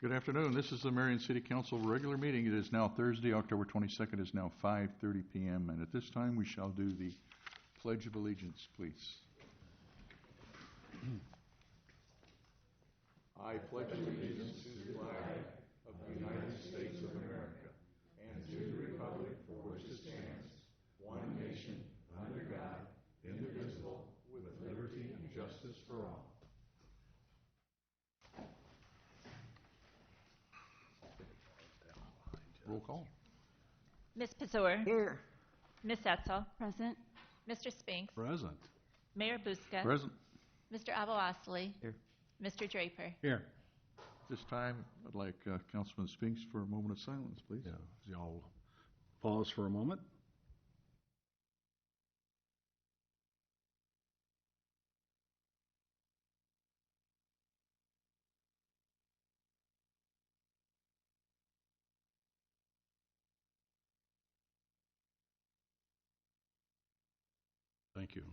Good afternoon. This is the Marion City Council regular meeting. It is now Thursday, October 22nd. It is now 5:30 p.m. And at this time, we shall do the Pledge of Allegiance, please. I pledge allegiance to the flag of the United States of America and to the republic for which it stands, one nation, under God, indivisible, with liberty and justice for all. Roll call. Ms. Pazor. Here. Ms. Etzel. Present. Mr. Spinks. Present. Mayor Buska. Present. Mr. Avosely. Here. Mr. Draper. Here. This time, I'd like Councilman Spinks for a moment of silence, please. Yeah, as y'all pause for a moment. Thank you.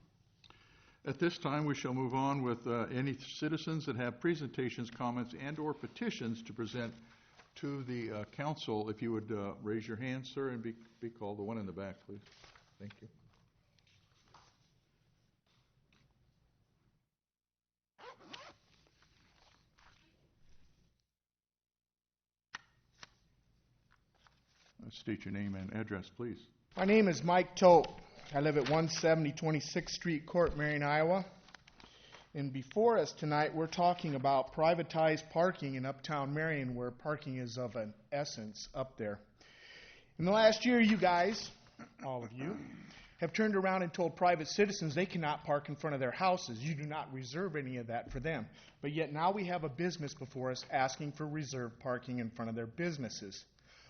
At this time, we shall move on with any citizens that have presentations, comments, and/or petitions to present to the council. If you would raise your hand, sir, and be called. The one in the back, please. Thank you. State your name and address, please. My name is Mike Tope. I live at 170 26th Street Court, Marion, Iowa. And before us tonight, we're talking about privatized parking in Uptown Marion, where parking is of an essence up there. In the last year, you guys, all of you, have turned around and told private citizens they cannot park in front of their houses. You do not reserve any of that for them. But yet now we have a business before us asking for reserved parking in front of their businesses.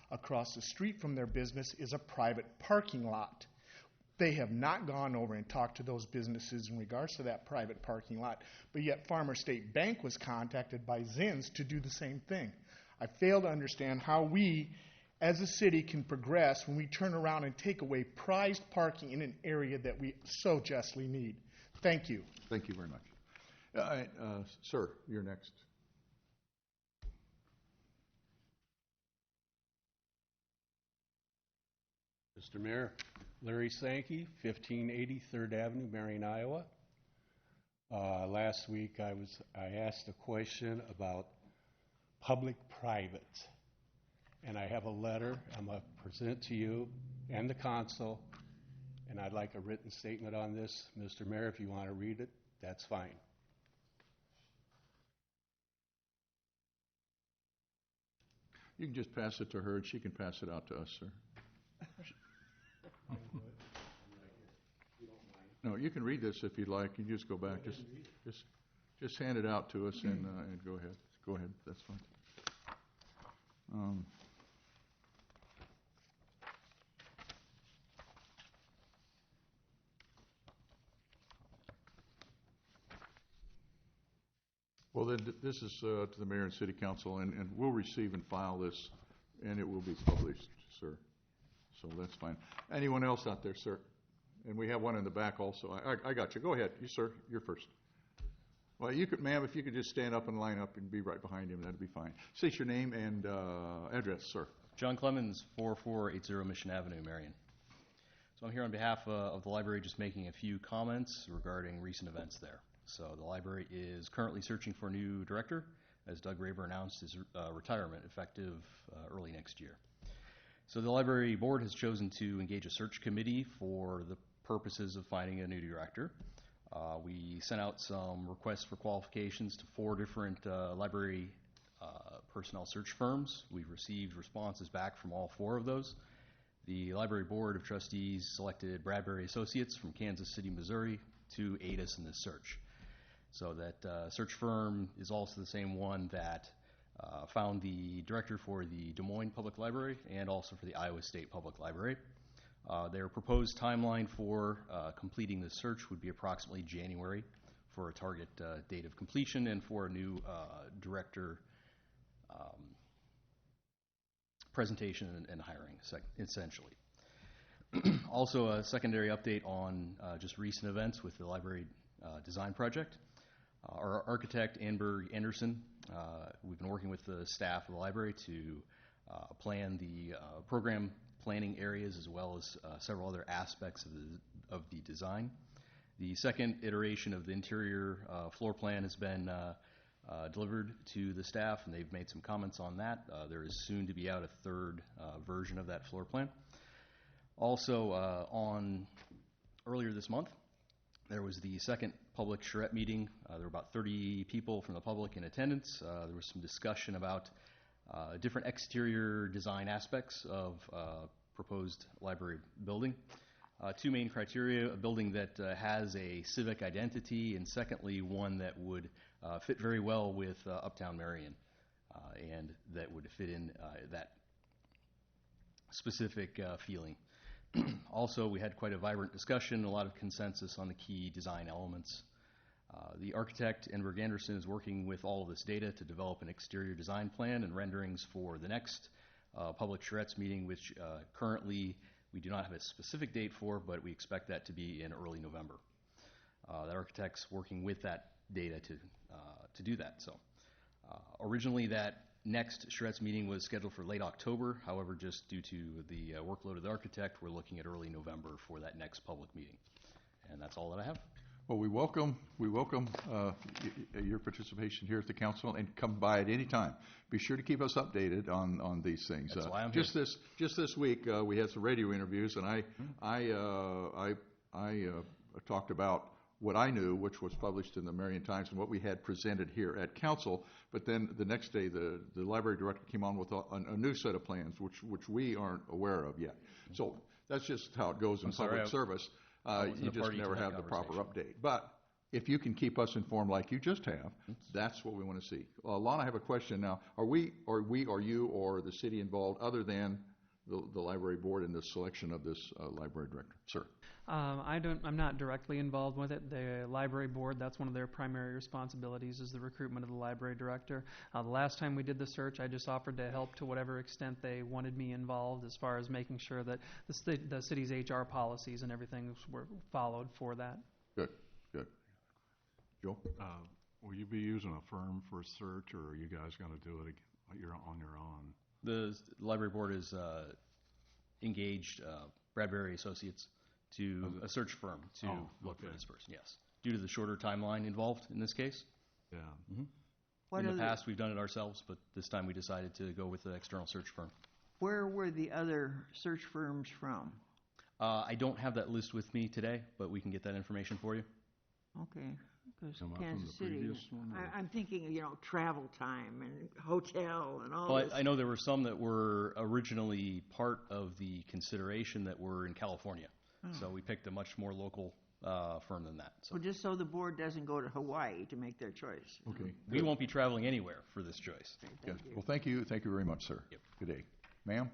Across the street from their business is a private parking lot. They have not gone over and talked to those businesses in regards to that private parking lot, but yet Farmer State Bank was contacted by Zins to do the same thing. I fail to understand how we, as a city, can progress when we turn around and take away prized parking in an area that we so justly need. Thank you. Thank you very much. Sir, you're next. Mr. Mayor, Larry Sankey, 1580 3rd Avenue, Marion, Iowa. Last week I asked a question about public-private, and I have a letter I'm going to present to you and the council, and I'd like a written statement on this. Mr. Mayor, if you want to read it, that's fine. You can just pass it to her, and she can pass it out to us, sir. No, you can read this if you'd like. You just go back. Just hand it out to us and go ahead. Go ahead. That's fine. Well, then this is to the mayor and city council, and we'll receive and file this, and it will be published, sir. So that's fine. Anyone else out there, sir? And we have one in the back also. I got you. Go ahead. You, sir. You're first. Well, you could, ma'am, if you could just stand up and line up and be right behind him, that'd be fine. State your name and address, sir. John Clemens, 4480 Mission Avenue, Marion. So I'm here on behalf of the library, just making a few comments regarding recent events there. So the library is currently searching for a new director, as Doug Raber announced his retirement effective early next year. So the library board has chosen to engage a search committee for the purposes of finding a new director. We sent out some requests for qualifications to 4 different library personnel search firms. We've received responses back from all 4 of those. The library board of trustees selected Bradbury Associates from Kansas City, Missouri to aid us in this search. So that search firm is also the same one that found the director for the Des Moines Public Library and also for the Iowa State Public Library. Their proposed timeline for completing the search would be approximately January for a target date of completion and for a new director presentation and hiring, essentially. Also, a secondary update on just recent events with the library design project. Our architect, Anberg Anderson, We've been working with the staff of the library to plan the program planning areas as well as several other aspects of the design. The second iteration of the interior floor plan has been delivered to the staff, and they've made some comments on that. There is soon to be out a third version of that floor plan. Also, earlier this month, there was the second public charrette meeting. There were about 30 people from the public in attendance. There was some discussion about different exterior design aspects of proposed library building. Two main criteria: a building that has a civic identity, and secondly, one that would fit very well with Uptown Marion, and that would fit in that specific feeling. Also, we had quite a vibrant discussion, a lot of consensus on the key design elements. The architect, Enberg Anderson, is working with all of this data to develop an exterior design plan and renderings for the next public charrettes meeting, which currently we do not have a specific date for, but we expect that to be in early November. The architect's working with that data to do that. So originally that next charrettes meeting was scheduled for late October. However, just due to the workload of the architect, we're looking at early November for that next public meeting. And that's all that I have. Well, we welcome your participation here at the council, and come by at any time. Be sure to keep us updated on these things. That's why I'm just here. Just this week, we had some radio interviews, and I talked about what I knew, which was published in the Marion Times, and what we had presented here at council. But then the next day, the library director came on with a new set of plans, which we aren't aware of yet. So that's just how it goes in public service. You just never have the proper update. But if you can keep us informed like you just have, that's what we want to see. Lana, I have a question now. Are you, or the city involved, other than the library board, in the selection of this library director? Sir. I'm not directly involved with it. The library board, that's one of their primary responsibilities, is the recruitment of the library director. The last time we did the search, I just offered to help to whatever extent they wanted me involved, as far as making sure that the city's HR policies and everything were followed for that. Good. Joe? Will you be using a firm for a search, or are you guys going to do it on your own? The library board is engaged Bradbury Associates to a search firm to look for this person, yes. Due to the shorter timeline involved in this case. Yeah. Mm-hmm. In the past, we've done it ourselves, but this time we decided to go with the external search firm. Where were the other search firms from? I don't have that list with me today, but we can get that information for you. Okay, because Am I from Kansas the City, previous one, or- I'm thinking, travel time and hotel and all Well, this. I know there were some that were originally part of the consideration that were in California. So we picked a much more local firm than that. So Well, just so the board doesn't go to Hawaii to make their choice. Okay. we won't be traveling anywhere for this choice. Good. Well, thank you. Thank you very much, sir. Yep. Good day. Ma'am?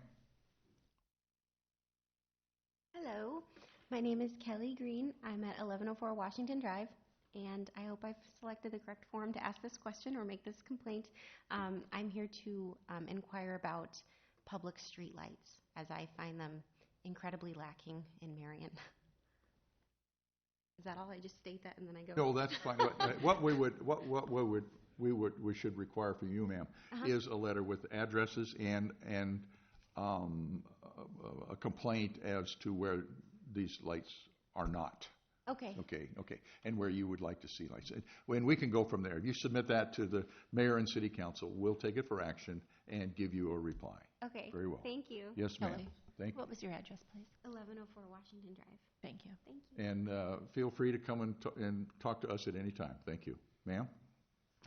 Hello, my name is Kelly Green. I'm at 1104 Washington Drive, and I hope I've selected the correct forum to ask this question or make this complaint. I'm here to inquire about public streetlights, as I find them incredibly lacking in Marion. Is that all? I just state that and then I go? No, that's fine. What we should require from you, ma'am, is a letter with addresses and a complaint as to where these lights are not. Okay. Okay. And where you would like to see lights. And we can go from there. If you submit that to the mayor and city council, we'll take it for action and give you a reply. Okay. Very well. Thank you. Yes, ma'am. Kelly. Thank you. What was your address, please? 1104 Washington Drive. Thank you. Thank you. And feel free to come and talk to us at any time. Thank you. Ma'am?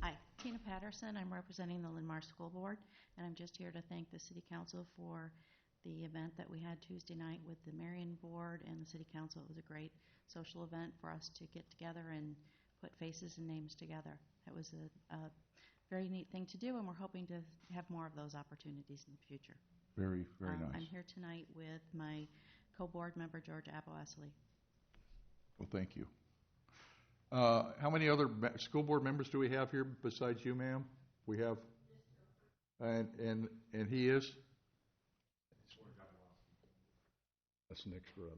Hi, Tina Patterson. I'm representing the Linn-Mar School Board, and I'm just here to thank the City Council for the event that we had Tuesday night with the Marion Board and the City Council. It was a great social event for us to get together and put faces and names together. It was a very neat thing to do, and we're hoping to have more of those opportunities in the future. Very, very nice. I'm here tonight with my co-board member, George Aboasley. Well, thank you. How many other school board members do we have here besides you, ma'am? We have, and he is? That's Nick's brother.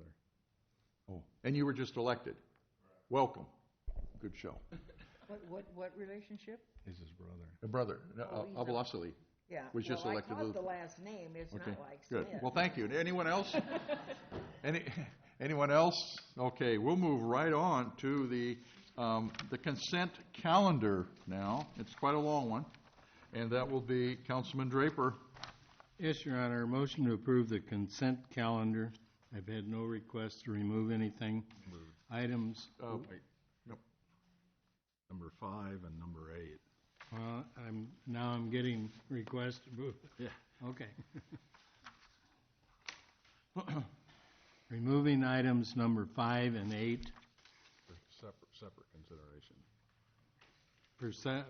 Oh, and you were just elected. Welcome. Good show. What relationship? He's his brother. A brother, Oh, he's a- Abalosely. Yeah. Was just well, elected I to caught the- the last name. It's Okay, not like good. Smith. Well, thank you. Anyone else? Anyone else? Okay, we'll move right on to the consent calendar now. It's quite a long one, and that will be Councilman Draper. Yes, Your Honor. Motion to approve the consent calendar. I've had no request to remove anything. Items, Yep. Number 5 and number 8. well, I'm getting requests to move. Yeah. Okay. Removing items number 5 and 8 Separate consideration.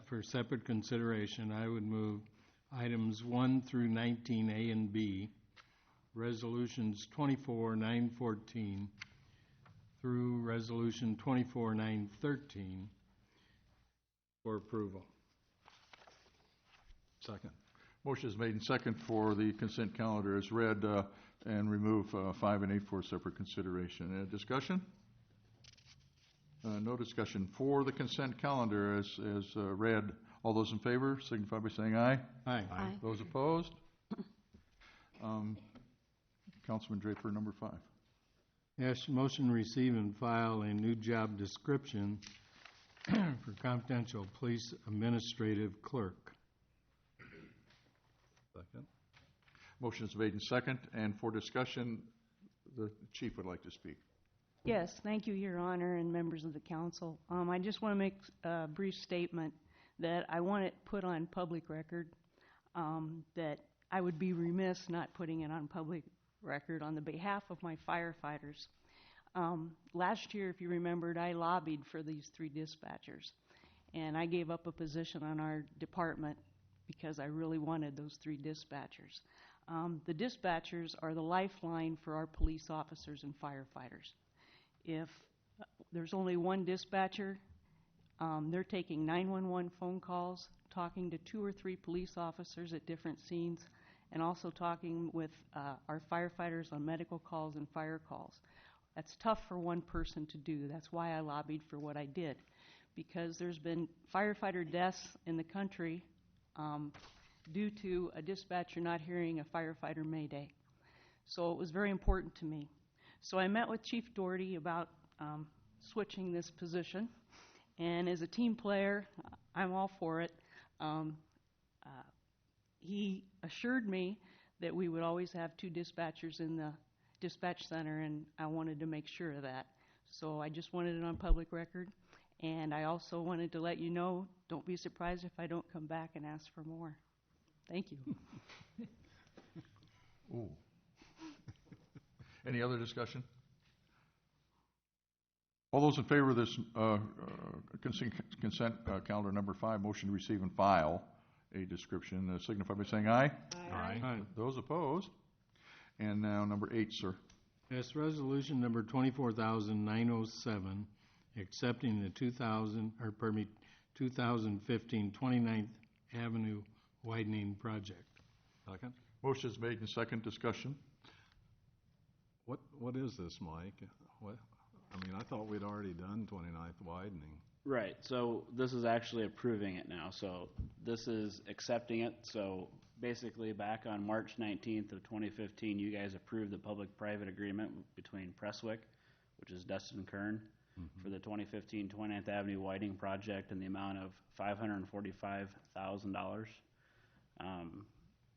for separate consideration. I would move items 1 through 19A and B, resolutions 24-914 through resolution 24-913 for approval. Second. Motion is made and second for the consent calendar as read, and remove 5 and 8 for separate consideration. Discussion? No discussion. For the consent calendar as read, all those in favor signify by saying aye. Aye. Aye. Those opposed? Councilman Draper, number 5. Yes, motion to receive and file a new job description for confidential police administrative clerk. Second. Motion is made and second, and for discussion, the chief would like to speak. Yes, thank you, Your Honor, and members of the council. I just want to make a brief statement that I want it put on public record, that I would be remiss not putting it on public record on the behalf of my firefighters. Last year, if you remembered, I lobbied for these 3 dispatchers, and I gave up a position on our department because I really wanted those 3 dispatchers. The dispatchers are the lifeline for our police officers and firefighters. If there's only one dispatcher, they're taking 911 phone calls, talking to 2 or 3 police officers at different scenes, and also talking with our firefighters on medical calls and fire calls. That's tough for one person to do. That's why I lobbied for what I did, because there's been firefighter deaths in the country due to a dispatcher not hearing a firefighter mayday. So it was very important to me. So I met with Chief Doherty about switching this position, and as a team player, I'm all for it. He assured me that we would always have 2 dispatchers in the dispatch center, and I wanted to make sure of that. So I just wanted it on public record, and I also wanted to let you know, don't be surprised if I don't come back and ask for more. Thank you. Ooh. Any other discussion? All those in favor of this consent calendar number 5, motion to receive and file a description, signify by saying aye. Aye. Aye. Those opposed? And now number 8, sir. Yes, resolution number 24,907, accepting the 2015 29th Avenue widening project. Second. Motion is made in second. Discussion. What is this, Mike? What? I mean, I thought we'd already done 29th widening. Right, so this is actually approving it now, so this is accepting it. So basically, back on March 19th of 2015, you guys approved the public-private agreement between Presswick, which is Dustin Kern, for the 2015 29th Avenue widening project in the amount of $545,000.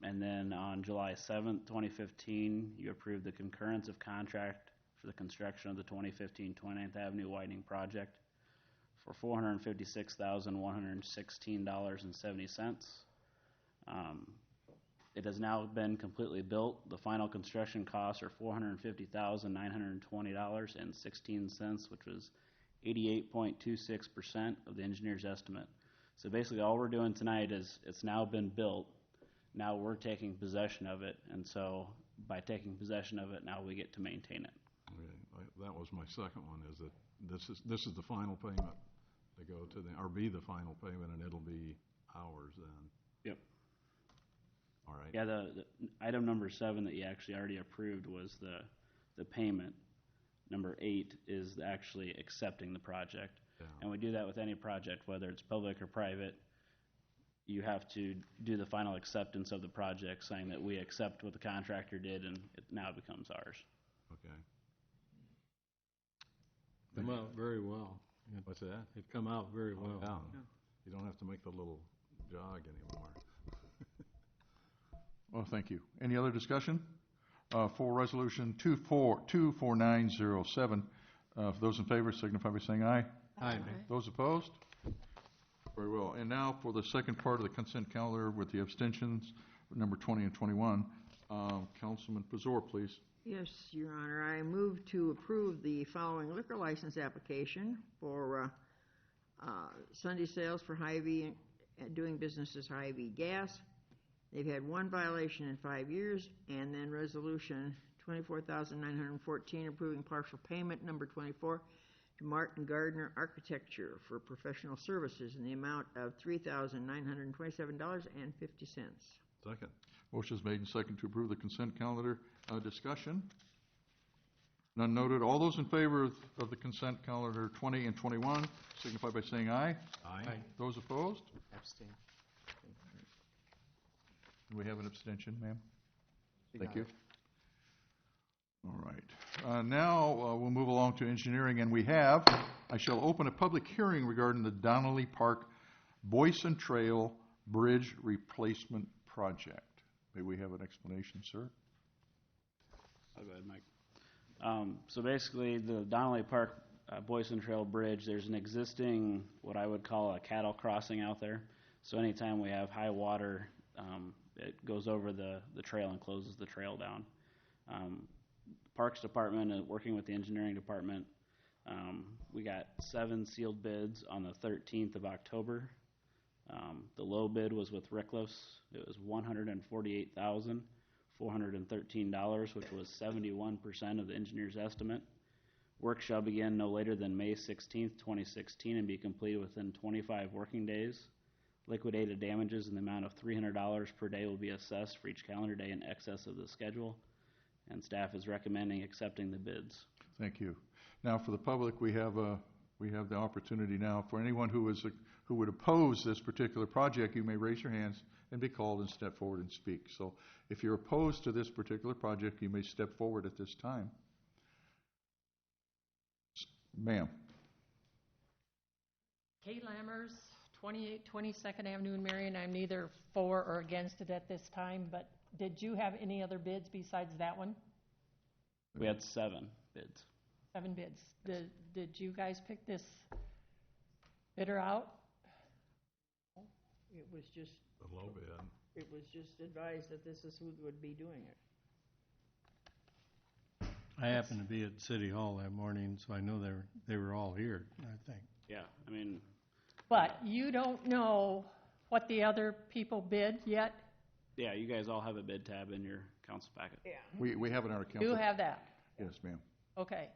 And then on July 7th, 2015, you approved the concurrence of contract for the construction of the 2015 29th Avenue widening project for $456,116.70. It has now been completely built. The final construction costs are $450,920.16, which was 88.26% of the engineer's estimate. So basically, all we're doing tonight is it's now been built. Now we're taking possession of it, and so by taking possession of it, now we get to maintain it. Okay, that was my second one, is that this is the final payment to go to or be the final payment, and it'll be ours then. Yep. All right. Yeah, the item number 7 that you actually already approved was the payment. Number 8 is actually accepting the project. Yeah. And we do that with any project, whether it's public or private. You have to do the final acceptance of the project, saying that we accept what the contractor did, and it now becomes ours. Okay. Come out very well. What's that? It come out very well. Yeah. You don't have to make the little jog anymore. Well, thank you. Any other discussion? For Resolution 24907, those in favor signify by saying aye. Aye. Those opposed? Very well. And now for the second part of the consent calendar with the abstentions, number 20 and 21. Councilman Pazor, please. Yes, Your Honor, I move to approve the following liquor license application for Sunday sales for Hy-Vee, doing business as Hy-Vee Gas. They've had one violation in 5 years, and then Resolution 24,914 approving partial payment number 24 to Martin Gardner Architecture for professional services in the amount of $3,927.50. Second. Motion is made and second to approve the consent calendar. Discussion? None noted. All those in favor of the consent calendar 20 and 21 signify by saying aye. Aye. Those opposed? Abstain. Do we have an abstention, ma'am? Thank you. All right. Now we'll move along to engineering, and I shall open a public hearing regarding the Donnelly Park Boyson Trail Bridge Replacement Project. May we have an explanation, sir? I'll go ahead, Mike. So basically, the Donnelly Park Boyson Trail Bridge, there's an existing, what I would call a cattle crossing out there. So anytime we have high water, it goes over the trail and closes the trail down. Parks Department, working with the engineering department, we got 7 sealed bids on the 13th of October. The low bid was with Rickliffs. It was $148,413, which was 71% of the engineer's estimate. Work shall begin no later than May 16th, 2016, and be completed within 25 working days. Liquidated damages in the amount of $300 per day will be assessed for each calendar day in excess of the schedule, and staff is recommending accepting the bids. Thank you. Now, for the public, we have the opportunity now for anyone who would oppose this particular project. You may raise your hands and be called and step forward and speak. So, if you're opposed to this particular project, you may step forward at this time. Ma'am. Kay Lammers, 28 22nd Avenue in Marion. I'm neither for or against it at this time, but did you have any other bids besides that one? We had 7 bids. 7 bids. Did you guys pick this bidder out? It was just, The low bid. it was just advised that this is who would be doing it. I happened to be at City Hall that morning, so I know they were all here, I think. Yeah, I mean, But you don't know what the other people bid yet? yeah, you guys all have a bid tab in your council packet. Yeah. We have it on our council. You have that? Yes, ma'am. Okay.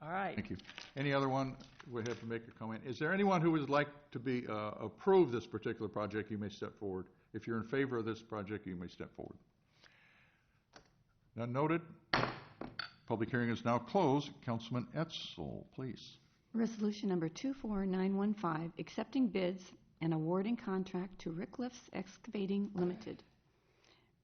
All right. Thank you. Any other one would have to make a comment? Is there anyone who would like to be approve this particular project? You may step forward. If you're in favor of this project, you may step forward. None noted. Public hearing is now closed. Councilman Etzel, please. Resolution number 24915, accepting bids and awarding contract to Rickliffs Excavating Limited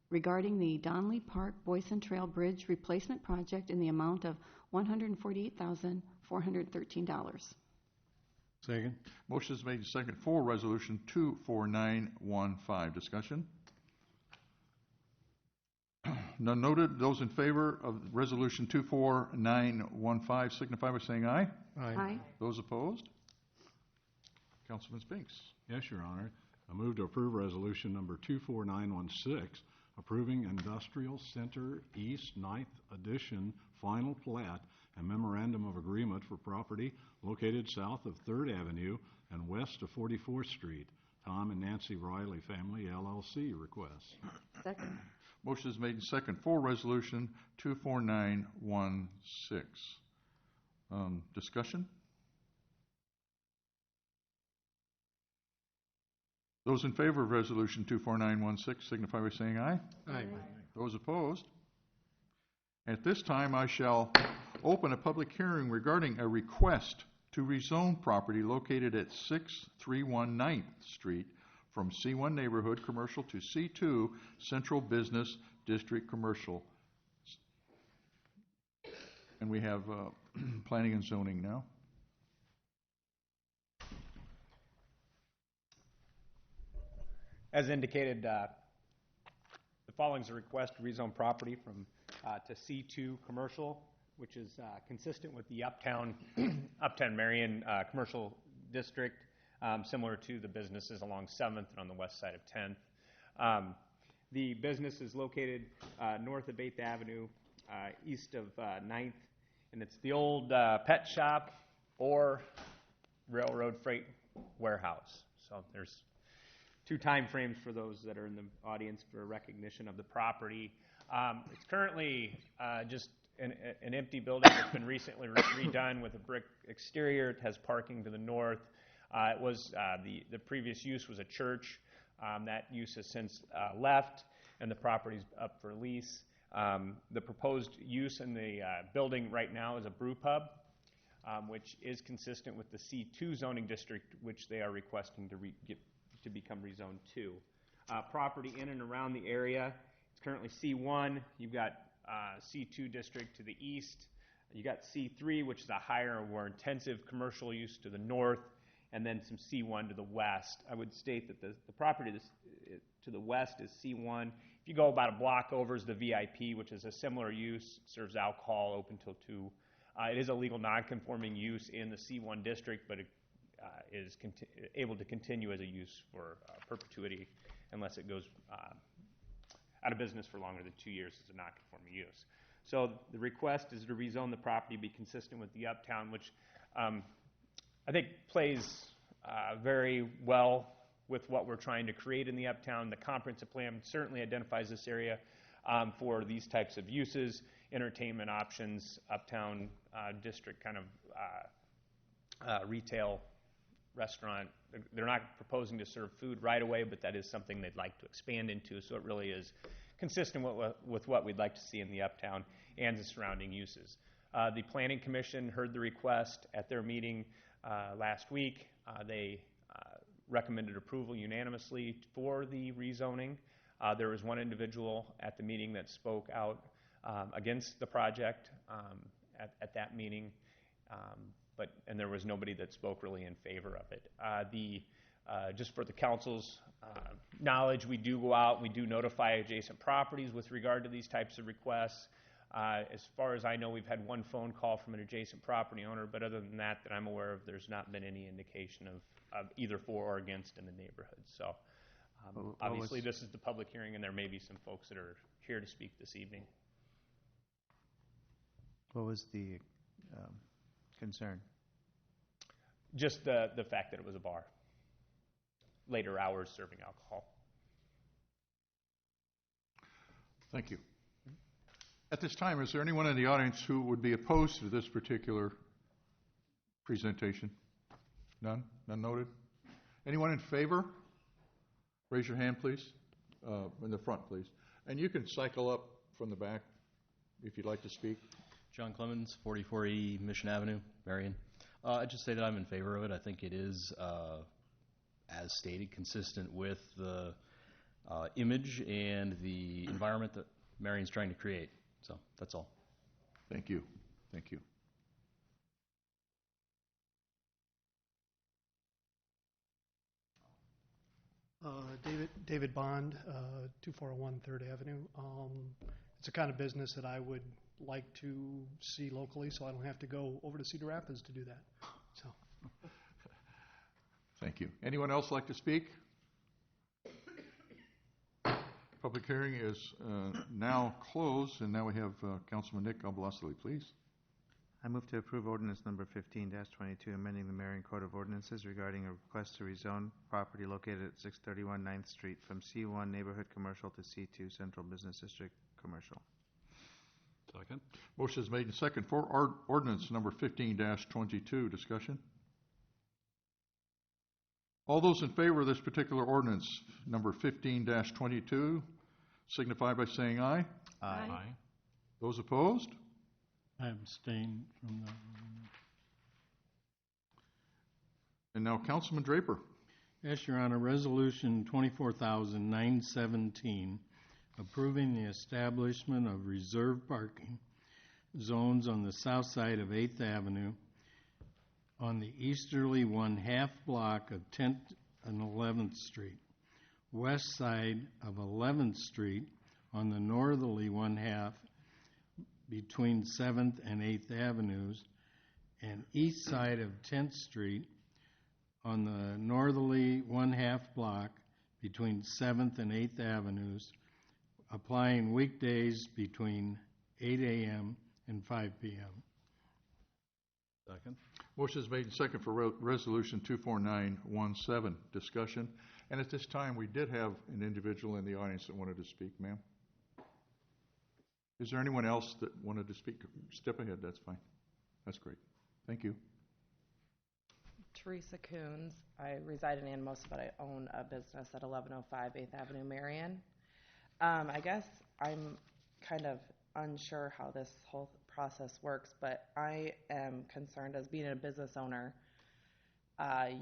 regarding the Donnelly Park Boyson Trail Bridge Replacement Project in the amount of $148,413. Second. Motion is made and second for Resolution 24915. Discussion? None noted. Those in favor of Resolution 24915 signify by saying aye. Aye. Those opposed? Councilman Spinks. Yes, Your Honor. I move to approve Resolution number 24916, approving Industrial Center East 9th Edition Final Plat and Memorandum of Agreement for property located south of 3rd Avenue and west of 44th Street. Tom and Nancy Riley Family, LLC requests. Second. Motion is made and second for Resolution 24916. Discussion? Those in favor of Resolution 24916 signify by saying aye. Aye. Those opposed? At this time, I shall open a public hearing regarding a request to rezone property located at 631 9th Street from C1 Neighborhood Commercial to C2 Central Business District Commercial. And we have planning and zoning now. As indicated, the following is a request to rezone property from to C2 Commercial, which is consistent with the Uptown Marion Commercial District, similar to the businesses along 7th and on the west side of 10th. The business is located north of 8th Avenue, east of 9th, and it's the old pet shop or railroad freight warehouse. So there's two time frames for those that are in the audience for recognition of the property. It's currently just an empty building that's been recently redone with a brick exterior. It has parking to the north. It was the previous use was a church. That use has since left, and the property's up for lease. The proposed use in the building right now is a brew pub, which is consistent with the C2 zoning district, which they are requesting to become rezoned to. Property in and around the area, it's currently C1. You've got C2 district to the east. You got C3, which is a higher or more intensive commercial use to the north, and then some C1 to the west. I would state that the property to the west is C1. If you go about a block over is the VIP, which is a similar use, serves alcohol, open till 2. It is a legal non-conforming use in the C1 district, but it is able to continue as a use for perpetuity unless it goes out of business for longer than 2 years as a non-conforming use. So the request is to rezone the property, be consistent with the Uptown, which I think plays very well with what we're trying to create in the Uptown. The comprehensive plan certainly identifies this area for these types of uses, entertainment options, Uptown district kind of retail, restaurant. They're not proposing to serve food right away, but that is something they'd like to expand into, so it really is consistent with what we'd like to see in the Uptown and the surrounding uses. The Planning Commission heard the request at their meeting last week. They recommended approval unanimously for the rezoning. There was one individual at the meeting that spoke out against the project at that meeting, and there was nobody that spoke really in favor of it. Just for the council's knowledge, we do go out, we do notify adjacent properties with regard to these types of requests. As far as I know, we've had one phone call from an adjacent property owner, but other than that I'm aware of, there's not been any indication of either for or against in the neighborhood. So obviously this is the public hearing, and there may be some folks that are here to speak this evening. What was the concern? Just the fact that it was a bar. Later hours serving alcohol. Thank you. At this time, is there anyone in the audience who would be opposed to this particular presentation? None? None noted? Anyone in favor? Raise your hand, please. In the front, please. And you can cycle up from the back if you'd like to speak. John Clemens, 4480 Mission Avenue, Marion. I just say that I'm in favor of it. I think it is, as stated, consistent with the image and the environment that Marion's trying to create. So that's all. Thank you. Thank you. David Bond, 2401 3rd Avenue. It's a kind of business that I would like to see locally, so I don't have to go over to Cedar Rapids to do that. So, thank you. Anyone else like to speak? Public hearing is now closed, and now we have Councilman Nick Albalastly, please. I move to approve ordinance number 15-22, amending the Marion Code of Ordinances regarding a request to rezone property located at 631 9th Street from C1 Neighborhood Commercial to C2 Central Business District Commercial. Second. Motion is made and second for ordinance number 15-22. Discussion? All those in favor of this particular ordinance, number 15-22, signify by saying aye. Aye. Those opposed? I abstain from that. And now Councilman Draper. Yes, Your Honor, Resolution 24,917, approving the establishment of reserved parking zones on the south side of 8th Avenue on the easterly one-half block of 10th and 11th Street, west side of 11th Street on the northerly one-half between 7th and 8th Avenues, and east side of 10th Street on the northerly one-half block between 7th and 8th Avenues, applying weekdays between 8 a.m. and 5 p.m. Second. Motion is made and second for Resolution 24917. Discussion. And at this time, we did have an individual in the audience that wanted to speak, ma'am. Is there anyone else that wanted to speak? Step ahead, that's fine. That's great. Thank you. Teresa Coons. I reside in Animos, but I own a business at 1105 8th Avenue, Marion. I guess I'm kind of unsure how this whole process works, but I am concerned as being a business owner. I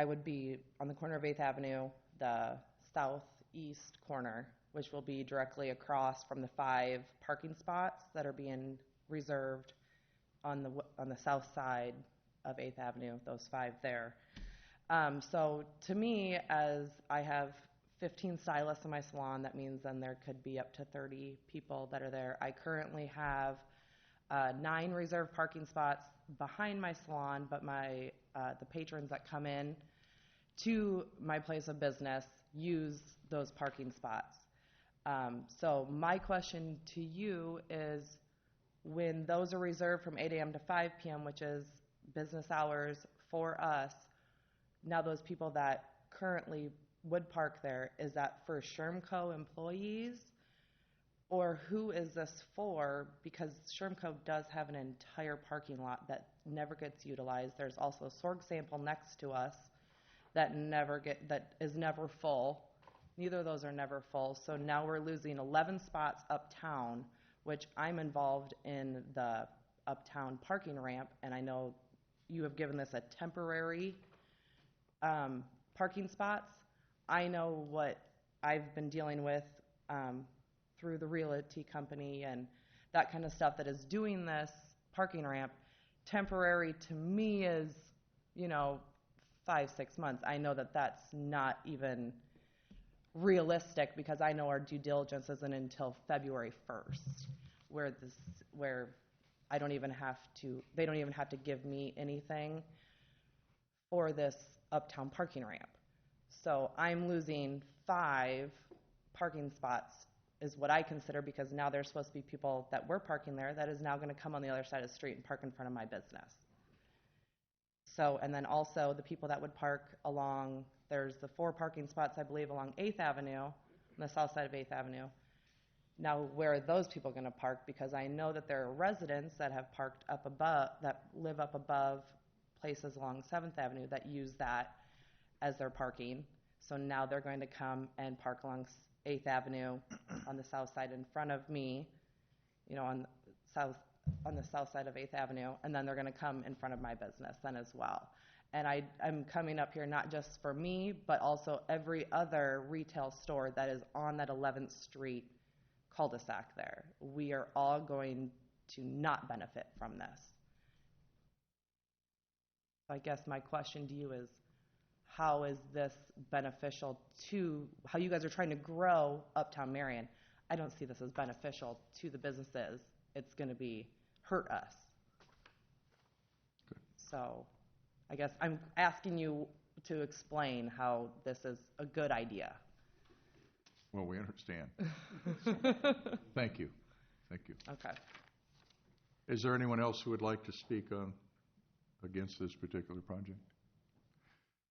would be on the corner of 8th Avenue, the southeast corner, which will be directly across from the 5 parking spots that are being reserved on the south side of 8th Avenue, those 5 there. So to me, as I have 15 stylists in my salon, that means then there could be up to 30 people that are there. I currently have 9 reserved parking spots behind my salon, but the patrons that come in to my place of business use those parking spots. So my question to you is, when those are reserved from 8 a.m. to 5 p.m., which is business hours for us, now those people that currently would park there, is that for Shermco employees? Or who is this for? Because Shermco does have an entire parking lot that never gets utilized. There's also a Sorg sample next to us that is never full. Neither of those are never full. So now we're losing 11 spots uptown, which I'm involved in the uptown parking ramp, and I know you have given this a temporary parking spots. I know what I've been dealing with through the realty company and that kind of stuff that is doing this parking ramp. Temporary to me is, 5-6 months. I know that that's not even realistic because I know our due diligence isn't until February 1st, where they don't even have to give me anything for this uptown parking ramp. So I'm losing 5 parking spots is what I consider, because now there's supposed to be people that were parking there that is now going to come on the other side of the street and park in front of my business. So, and then also the people that would park along, there's the 4 parking spots, I believe, along 8th Avenue, on the south side of 8th Avenue. Now, where are those people going to park? Because I know that there are residents that have parked up above, that live up above places along 7th Avenue that use that as their parking. So now they're going to come and park along 8th Avenue on the south side in front of me, on the south side of 8th Avenue, and then they're going to come in front of my business then as well. And I'm coming up here not just for me, but also every other retail store that is on that 11th Street cul-de-sac there. We are all going to not benefit from this. I guess my question to you is, how is this beneficial to how you guys are trying to grow Uptown Marion? I don't see this as beneficial to the businesses. It's going to hurt us. Good. So I guess I'm asking you to explain how this is a good idea. Well, we understand. Thank you. Thank you. Okay. Is there anyone else who would like to speak against this particular project?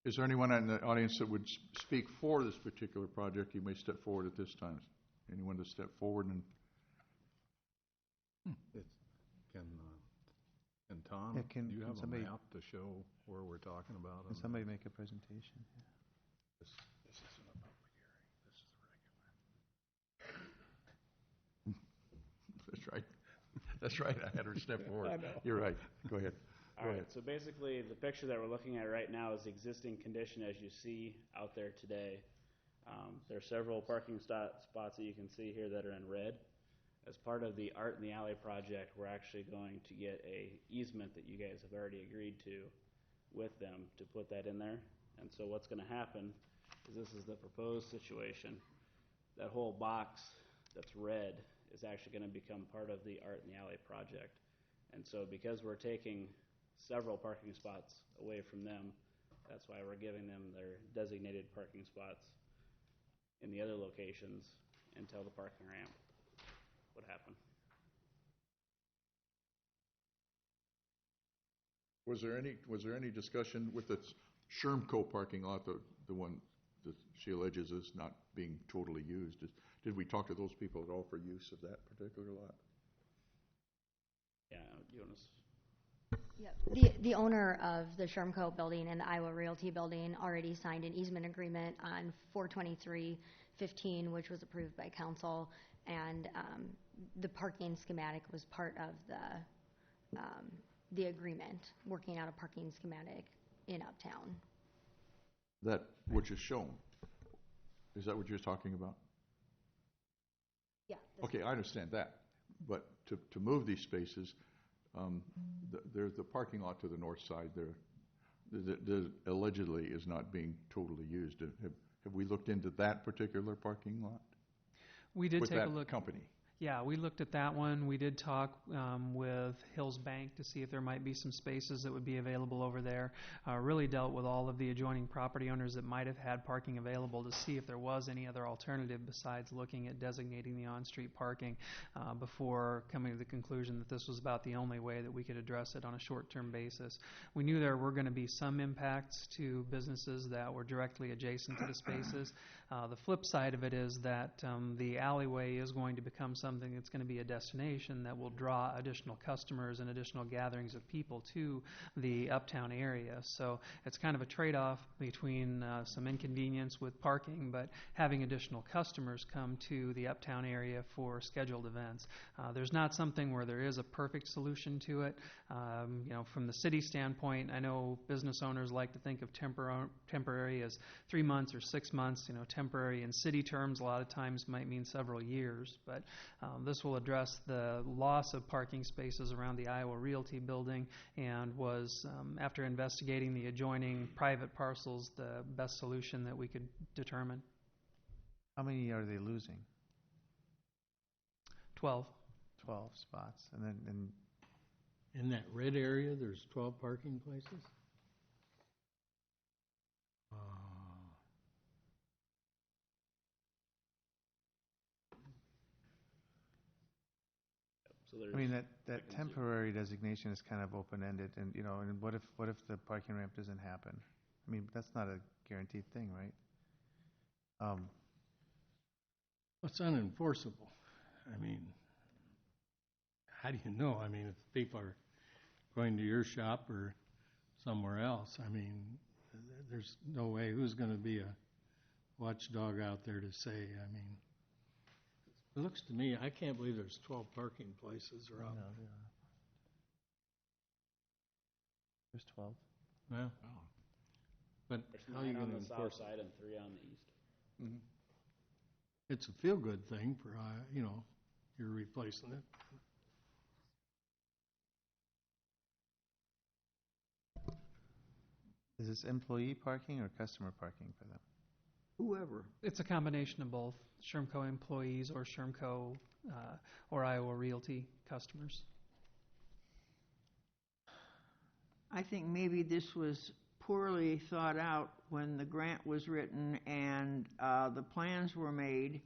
Is there anyone in the audience that would speak for this particular project? You may step forward at this time. Anyone to step forward and... Can Tom, Yeah, do you have somebody- a map to show where we're talking about? Can somebody make a presentation? This isn't a public hearing. This is the regular. That's right. That's right. I had her step forward. I know. You're right. Go ahead. All right, so basically, the picture that we're looking at right now is the existing condition as you see out there today. There are several parking spots that you can see here that are in red. As part of the Art in the Alley project, we're actually going to get a easement that you guys have already agreed to with them to put that in there. And so what's going to happen is this is the proposed situation. That whole box that's red is actually going to become part of the Art in the Alley project. And so because we're taking several parking spots away from them, that's why we're giving them their designated parking spots in the other locations until the parking ramp would happen. Was there any discussion with the Shermco parking lot, the one that she alleges is not being totally used? Did we talk to those people at all for use of that particular lot? Yeah, Jonas. Yep. The owner of the Shermco building and the Iowa Realty building already signed an easement agreement on 4/23/15, which was approved by council, and the parking schematic was part of the agreement, working out a parking schematic in Uptown. That which is shown. Is that what you're talking about? Yeah. Okay, I understand that. But to move these spaces, there's the parking lot to the north side there that allegedly is not being totally used. Have we looked into that particular parking lot? We did with take a that look. company? Yeah, we looked at that one. We did talk with Hills Bank to see if there might be some spaces that would be available over there. Really dealt with all of the adjoining property owners that might have had parking available to see if there was any other alternative besides looking at designating the on-street parking before coming to the conclusion that this was about the only way that we could address it on a short-term basis. We knew there were going to be some impacts to businesses that were directly adjacent to the spaces. The flip side of it is that the alleyway is going to become something that's going to be a destination that will draw additional customers and additional gatherings of people to the Uptown area. So it's kind of a trade-off between some inconvenience with parking, but having additional customers come to the Uptown area for scheduled events. There's not something where there is a perfect solution to it. From the city standpoint, I know business owners like to think of temporary as 3 months or 6 months. Temporary in city terms a lot of times might mean several years, but this will address the loss of parking spaces around the Iowa Realty building and was, after investigating the adjoining private parcels, the best solution that we could determine. How many are they losing? 12. 12 spots. And then In that red area, there's 12 parking places? So I mean, that temporary designation is kind of open-ended, and and what if the parking ramp doesn't happen? I mean, that's not a guaranteed thing, right? It's unenforceable. I mean, how do you know? I mean, if people are going to your shop or somewhere else, I mean, there's no way who's going to be a watchdog out there to say, I mean, it looks to me, I can't believe there's 12 parking places around. No, there's 12. Well, but There's how are you 9 going on to the south enforce side it? and 3 on the east. Mm-hmm. It's a feel-good thing for, you're replacing it. Is this employee parking or customer parking for them? Whoever. It's a combination of both Shermco employees or Shermco or Iowa Realty customers. I think maybe this was poorly thought out when the grant was written and the plans were made,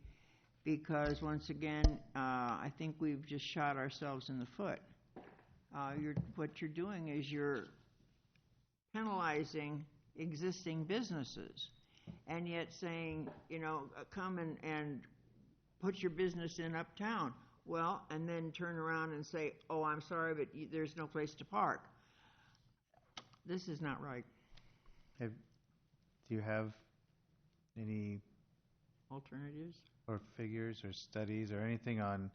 because once again, I think we've just shot ourselves in the foot. What you're doing is you're penalizing existing businesses, and yet saying, come and put your business in Uptown. Well, and then turn around and say, oh, I'm sorry, but there's no place to park. This is not right. Do you have any alternatives or figures or studies or anything on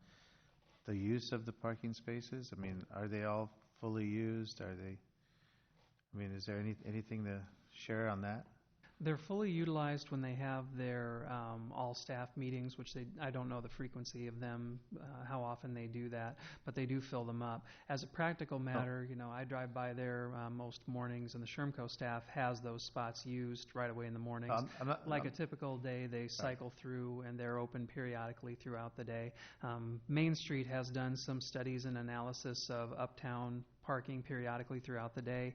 the use of the parking spaces? I mean, are they all fully used? Are they? I mean, is there anything to share on that? They're fully utilized when they have their all-staff meetings, which I don't know the frequency of them, how often they do that, but they do fill them up. As a practical matter, I drive by there most mornings, and the Shermco staff has those spots used right away in the mornings. A typical day, they cycle through, and they're open periodically throughout the day. Main Street has done some studies and analysis of uptown parking periodically throughout the day.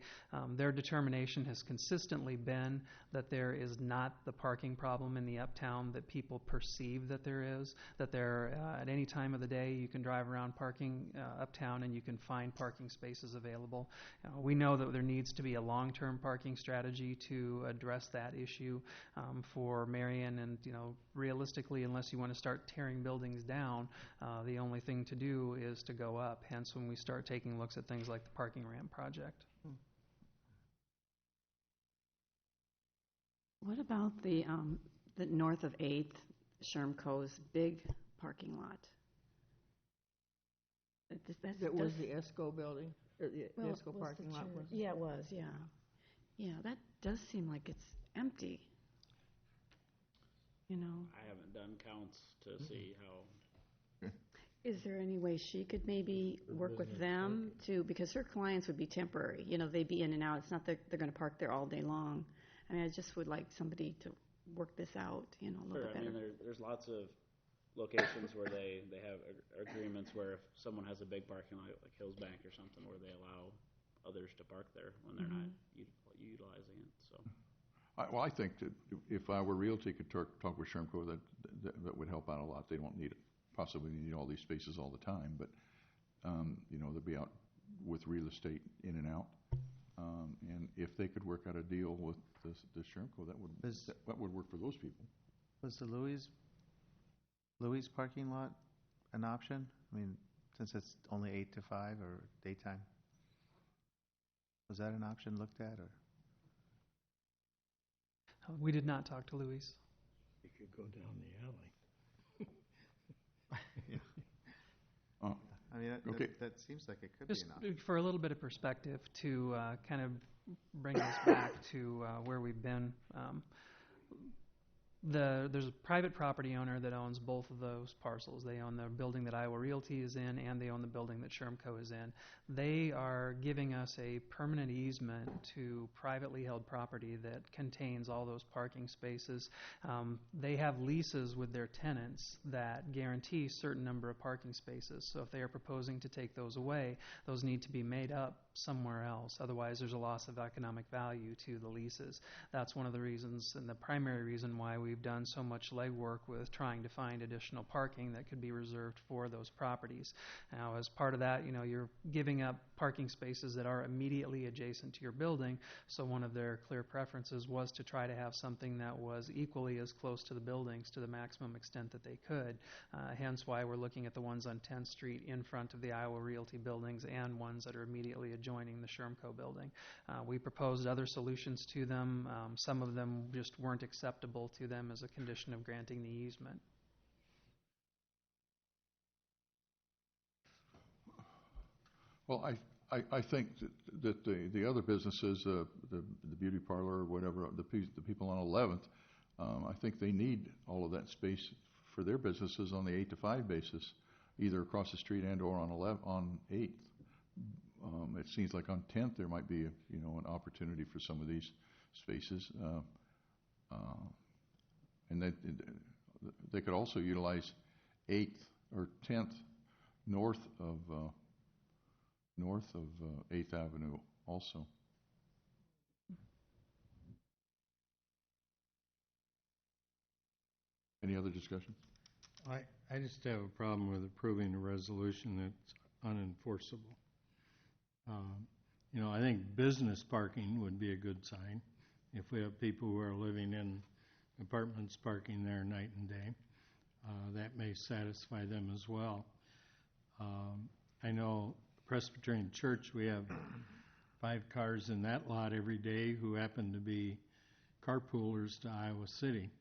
Their determination has consistently been that there is not the parking problem in the uptown that people perceive that there is, that there at any time of the day you can drive around parking uptown and you can find parking spaces available. We know that there needs to be a long-term parking strategy to address that issue for Marion, and realistically, unless you want to start tearing buildings down, the only thing to do is to go up. Hence, when we start taking looks at things like the parking ramp project. What about the north of 8th, Shermco's big parking lot? That was the ESCO building, the Well, ESCO parking lot? was it? Yeah, it was, yeah. Yeah, that does seem like it's empty. I haven't done counts to see how. Is there any way she could maybe work with them to, because her clients would be temporary, they'd be in and out. It's not that they're going to park there all day long. I mean, I just would like somebody to work this out, a little bit better. I mean, there's lots of locations where they have agreements where if someone has a big parking lot like Hills Bank or something, where they allow others to park there when they're not utilizing it. So. I think that if I were Realty, could talk with Shermco, that would help out a lot. They don't possibly need all these spaces all the time, but they'll be out with real estate in and out. And if they could work out a deal with the Shermco, that would work for those people. Was the Louis parking lot an option? I mean, since it's only 8 to 5 or daytime, was that an option looked at, or? We did not talk to Louis. You could go down the alley. I mean, that seems like it could be an option. For a little bit of perspective to kind of bring us back to where we've been. There's a private property owner that owns both of those parcels. They own the building that Iowa Realty is in, and they own the building that Shermco is in. They are giving us a permanent easement to privately held property that contains all those parking spaces. They have leases with their tenants that guarantee a certain number of parking spaces. So if they are proposing to take those away, those need to be made up somewhere else. Otherwise, there's a loss of economic value to the leases. That's one of the reasons, and the primary reason why we've done so much legwork with trying to find additional parking that could be reserved for those properties. Now, as part of that, you're giving up parking spaces that are immediately adjacent to your building, so one of their clear preferences was to try to have something that was equally as close to the buildings to the maximum extent that they could. Hence why we're looking at the ones on 10th Street in front of the Iowa Realty buildings and ones that are immediately adjoining the Shermco building. We proposed other solutions to them. Some of them just weren't acceptable to them as a condition of granting the easement. Well, I think that the other businesses, the beauty parlor or whatever, the people on 11th, I think they need all of that space for their businesses on the 8 to 5 basis, either across the street and or on 8th. It seems like on 10th there might be an opportunity for some of these spaces, and they could also utilize 8th or 10th north of 8th Avenue also. Any other discussion? I just have a problem with approving a resolution that's unenforceable. I think business parking would be a good sign. If we have people who are living in apartments parking there night and day, that may satisfy them as well. I know Presbyterian Church, we have 5 cars in that lot every day who happen to be carpoolers to Iowa City,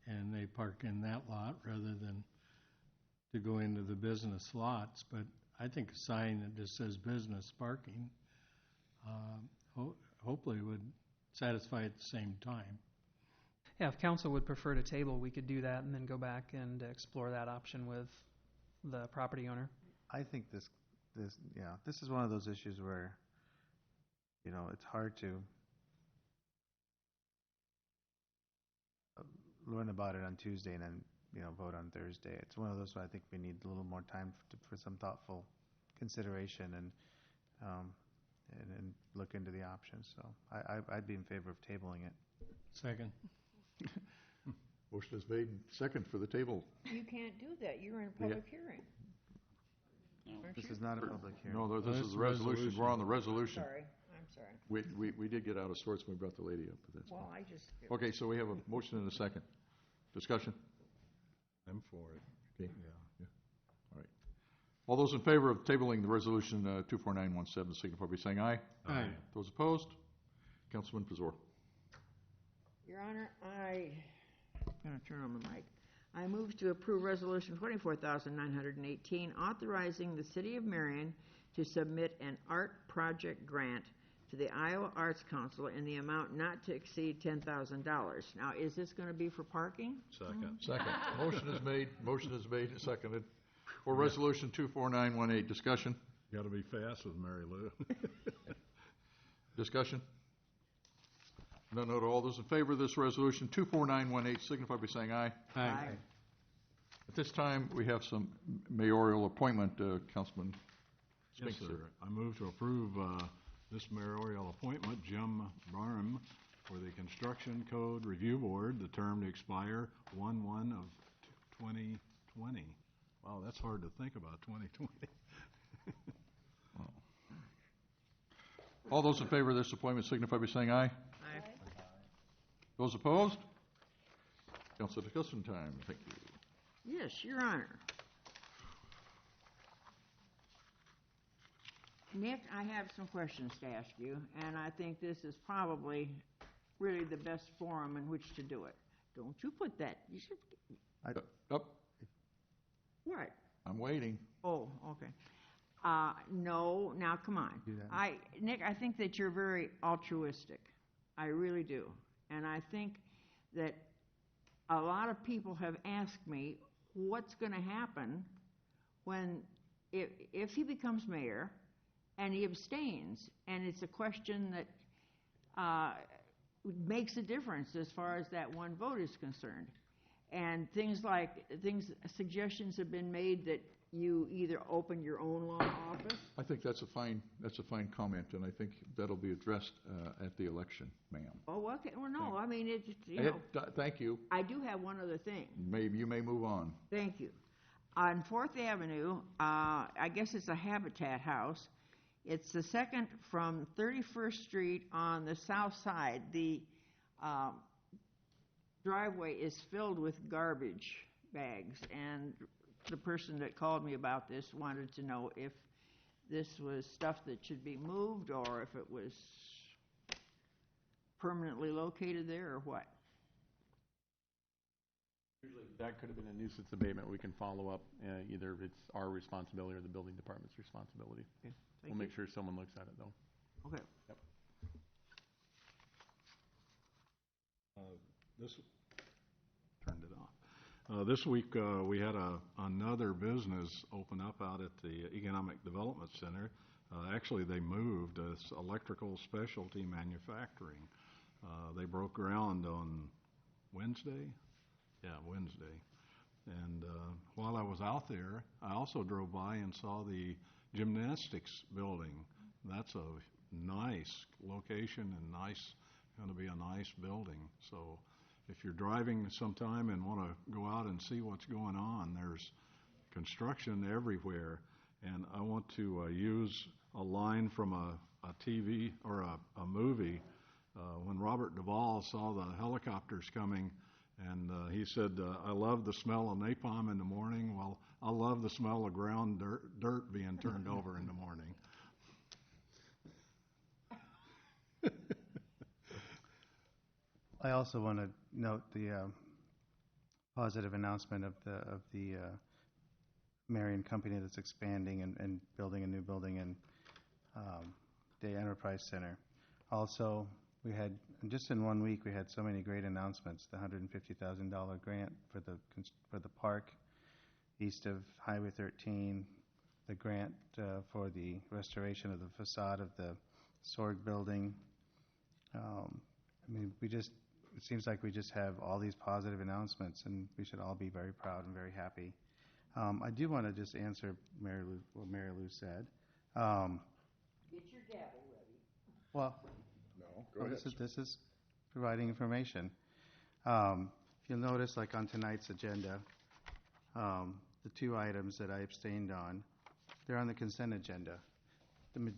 and they park in that lot rather than to go into the business lots. But I think a sign that just says business parking hopefully would satisfy at the same time. Yeah, if council would prefer to table, we could do that and then go back and explore that option with the property owner. I think this is one of those issues where, it's hard to learn about it on Tuesday and then, vote on Thursday. It's one of those where I think we need a little more time for some thoughtful consideration and look into the options. So I'd be in favor of tabling it. Second. Motion is made and second for the table. You can't do that. You're in a public hearing. This is not a public hearing. No, this is a resolution. We're on the resolution. I'm sorry. We did get out of sorts when we brought the lady up, but that's Well, fine. I just. Okay, so we have a motion and a second. Discussion? I'm for it. Okay. Yeah. All right. All those in favor of tabling the resolution 24917 signify by saying aye. Aye. Those opposed? Councilman Pazor. Your Honor, I'm going to turn on the mic. I move to approve Resolution 24,918, authorizing the City of Marion to submit an art project grant to the Iowa Arts Council in the amount not to exceed $10,000. Now, is this going to be for parking? Second. Motion is made and seconded. For Resolution 24918, discussion? Got to be fast with Mary Lou. Discussion? None at all. Those in favor of this resolution 24918 signify by saying aye. Aye. At this time, we have some mayoral appointment, Councilman Yes, Spinks. sir. I move to approve this mayoral appointment, Jim Barnum, for the Construction Code Review Board, the term to expire 1/1 of 2020. Wow, that's hard to think about, 2020. All those in favor of this appointment signify by saying aye. Aye. Those opposed? Council discussion time. Thank you. Yes, Your Honor. Nick, I have some questions to ask you, and I think this is probably really the best forum in which to do it. Don't you put that, you should, Up. what? I'm waiting. Oh, okay. No, now come on. Do that. Nick, I think that you're very altruistic. I really do. And I think that a lot of people have asked me what's going to happen when, if he becomes mayor and he abstains, and it's a question that makes a difference as far as that one vote is concerned. And suggestions have been made that you either open your own law office. I think that's a fine comment, and I think that'll be addressed at the election, ma'am. Oh, okay. Well, no, I mean, it's, you know. Thank you. I do have one other thing. You may move on. Thank you. On 4th Avenue, I guess it's a Habitat house. It's the second from 31st Street on the south side. The driveway is filled with garbage bags, and the person that called me about this wanted to know if this was stuff that should be moved or if it was permanently located there or what. Usually that could have been a nuisance abatement. We can follow up. Either it's our responsibility or the building department's responsibility. Okay. We'll make sure someone looks at it, though. Okay. Yep. Turned it off. This week, we had another business open up out at the Economic Development Center. Actually, they moved. It's Electrical Specialty Manufacturing. They broke ground on Wednesday. Yeah, Wednesday. And while I was out there, I also drove by and saw the gymnastics building. That's a nice location and going to be a nice building. So if you're driving sometime and want to go out and see what's going on, there's construction everywhere. And I want to use a line from a TV or a movie. When Robert Duvall saw the helicopters coming, and he said, I love the smell of napalm in the morning. Well, I love the smell of ground dirt being turned over in the morning. I also want to note the positive announcement of the Marion company that's expanding and building a new building in the Enterprise Center. Also, we had, just in 1 week, we had so many great announcements. The $150,000 grant for the park east of Highway 13, the grant for the restoration of the facade of the Sword Building. I mean, it seems like we just have all these positive announcements, and we should all be very proud and very happy. I do want to just answer what Mary Lou said. Get your gavel ready. Well, No, go ahead. This is providing information. If you'll notice, like on tonight's agenda, the two items that I abstained on, they're on the consent agenda. The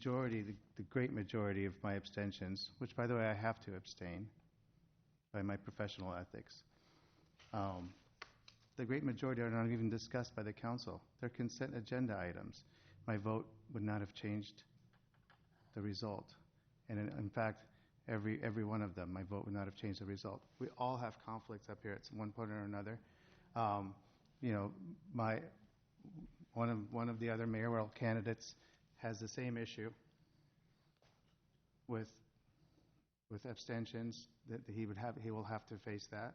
great majority of my abstentions, which, by the way, I have to abstain by my professional ethics, the great majority are not even discussed by the council. They're consent agenda items. My vote would not have changed the result. And in fact, every one of them, my vote would not have changed the result. We all have conflicts up here at one point or another. One of the other mayoral candidates has the same issue with abstentions that he will have to face that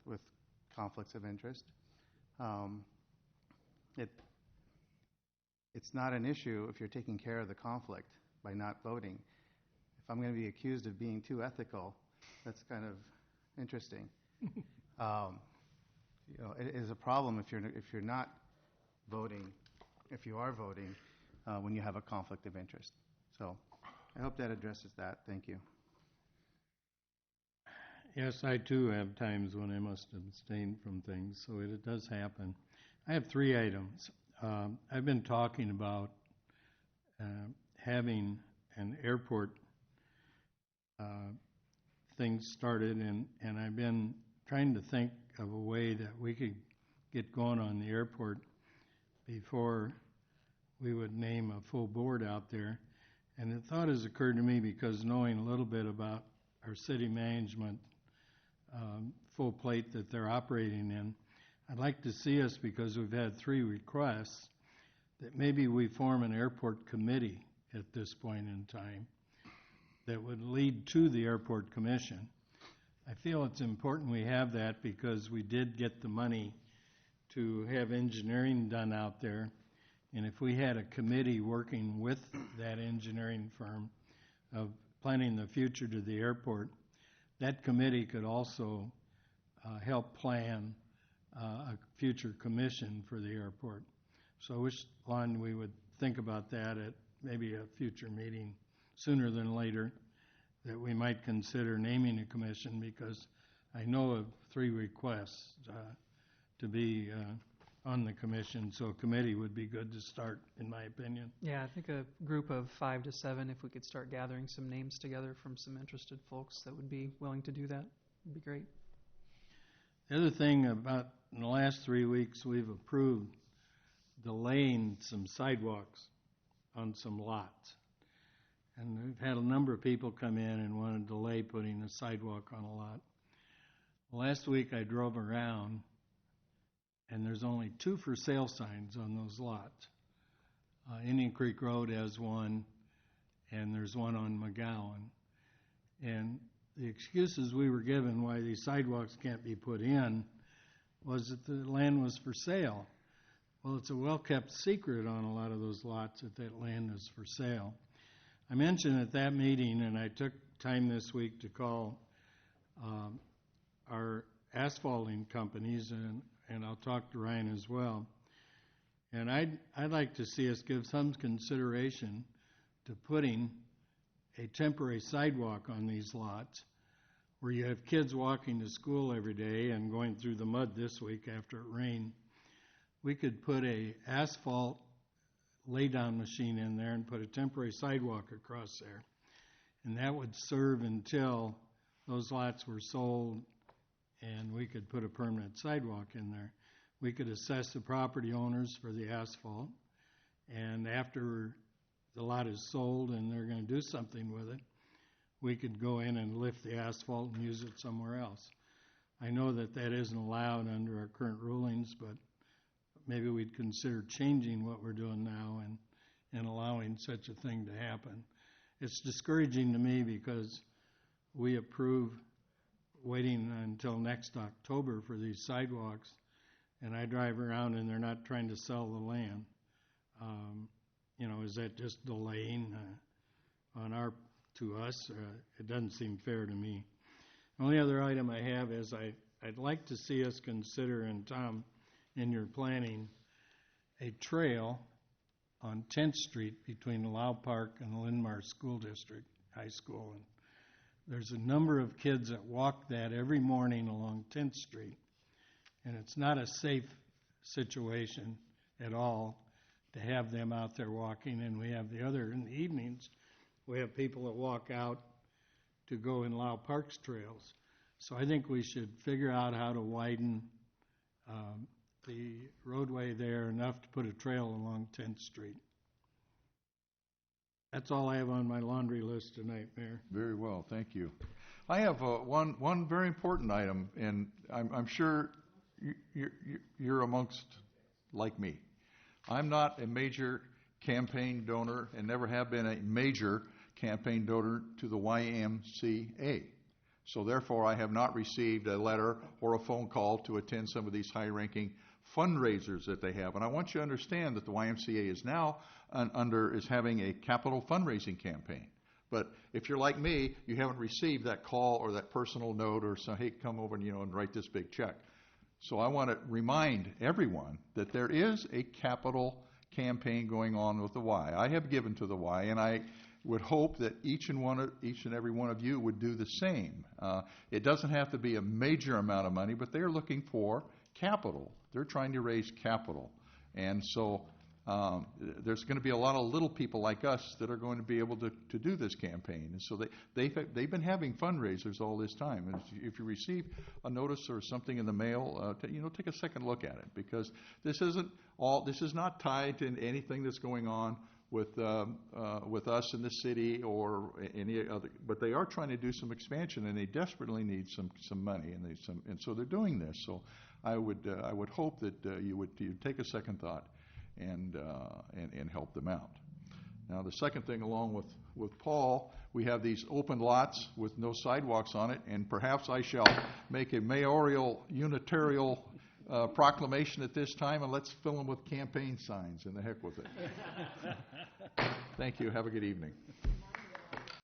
with conflicts of interest. It's not an issue if you're taking care of the conflict by not voting. If I'm going to be accused of being too ethical, that's kind of interesting. It is a problem if you're not voting, if you are voting when you have a conflict of interest. So I hope that addresses that. Thank you. Yes, I too have times when I must abstain from things, so it does happen. I have 3 items. I've been talking about having an airport thing started, and I've been trying to think of a way that we could get going on the airport before we would name a full board out there. And the thought has occurred to me because knowing a little bit about our city management full plate that they're operating in, I'd like to see us, because we've had 3 requests, that maybe we form an airport committee at this point in time that would lead to the airport commission. I feel it's important we have that because we did get the money to have engineering done out there. And if we had a committee working with that engineering firm of planning the future to the airport, that committee could also help plan a future commission for the airport. So I wish, Lon, we would think about that at maybe a future meeting sooner than later, that we might consider naming a commission, because I know of 3 requests to be on the commission, so a committee would be good to start, in my opinion. Yeah, I think a group of 5 to 7, if we could start gathering some names together from some interested folks that would be willing to do that, would be great. The other thing about, in the last 3 weeks, we've approved delaying some sidewalks on some lots. And we've had a number of people come in and want to delay putting a sidewalk on a lot. Last week I drove around, and there's only 2 for sale signs on those lots. Indian Creek Road has one, and there's one on McGowan. And the excuses we were given why these sidewalks can't be put in was that the land was for sale. Well, it's a well-kept secret on a lot of those lots that land is for sale. I mentioned at that meeting, and I took time this week to call our asphalting companies, and I'll talk to Ryan as well. And I'd like to see us give some consideration to putting a temporary sidewalk on these lots where you have kids walking to school every day and going through the mud this week after it rained. We could put a asphalt lay-down machine in there and put a temporary sidewalk across there. And that would serve until those lots were sold and we could put a permanent sidewalk in there. We could assess the property owners for the asphalt, and after the lot is sold and they're going to do something with it, we could go in and lift the asphalt and use it somewhere else. I know that that isn't allowed under our current rulings, but maybe we'd consider changing what we're doing now and allowing such a thing to happen. it's discouraging to me because we approve waiting until next October for these sidewalks, and I drive around and they're not trying to sell the land. Is that just delaying to us? It doesn't seem fair to me. The only other item I have is I'd like to see us consider, and Tom, in your planning, a trail on 10th Street between the Lau Park and the Linn-Mar School District High School. And there's a number of kids that walk that every morning along 10th Street, and it's not a safe situation at all to have them out there walking. And we have the other, in the evenings, we have people that walk out to go in Lau Park's trails. So I think we should figure out how to widen the roadway there enough to put a trail along 10th Street. That's all I have on my laundry list tonight, Mayor. Very well, thank you. I have one very important item, and I'm sure you're amongst, like me. I'm not a major campaign donor and never have been a major campaign donor to the YMCA. So therefore, I have not received a letter or a phone call to attend some of these high-ranking fundraisers that they have. And I want you to understand that the YMCA is now is having a capital fundraising campaign. But if you're like me, you haven't received that call or that personal note or say, hey, come over and write this big check. So I want to remind everyone that there is a capital campaign going on with the Y. I have given to the Y, and I would hope that each and every one of you would do the same. It doesn't have to be a major amount of money, but they're looking for capital. They're trying to raise capital. And so there's going to be a lot of little people like us that are going to be able to do this campaign. And so they've been having fundraisers all this time. And if you receive a notice or something in the mail, take a second look at it, because this is not tied to anything that's going on with us in the city or any other. But they are trying to do some expansion, and they desperately need some money, and so they're doing this. So I would hope that you'd take a second thought and help them out. Now, the second thing, along with Paul, we have these open lots with no sidewalks on it, and perhaps I shall make a mayoral unitarian proclamation at this time, and let's fill them with campaign signs, and the heck with it. Thank you. Have a good evening.